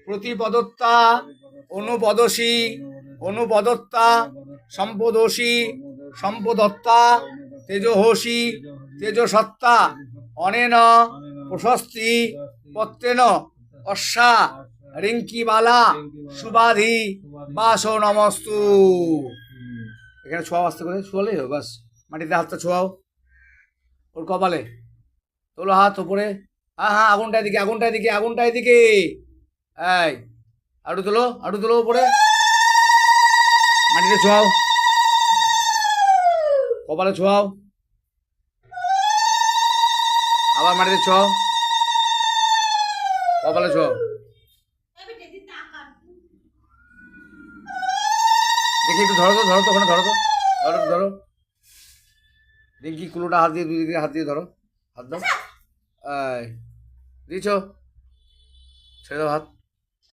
প্রতিপদত্তা অনুপদসী অনুপদত্তা সম্পদসী সম্পদত্তা তেজোহসী তেজসত্তা অনেন প্রশস্তি পত্রেণ অশ্বা রিঙ্কিবালা সুবাধি বাস নমস্তু। এখানে ছোঁয়াও আস্তে করে, ছোঁয়ালেই হবে বাস। মাটিতে হাতটা ছোঁয়াও, ওর কপালে তোলো হাত ওপরে। হ্যাঁ হ্যাঁ, আগুনটা এদিকে, আগুনটা এদিকে, আগুনটা এদিকে। এই আরো তোলো ওপরে, মাটিতে ছোঁয়াও, কপালে ছোঁয়াও, আবার মাটিতে ছোঁয়াও, কপালে ছোঁয়াও। দেখি একটু ধরো তো ওখানে ধরো। রিঙ্কি কুলোটা হাত দিয়ে, দুই দিকে হাত দিয়ে ধরো, হাত দাও। দিয়েছ, ছেড়ে দাও হাত।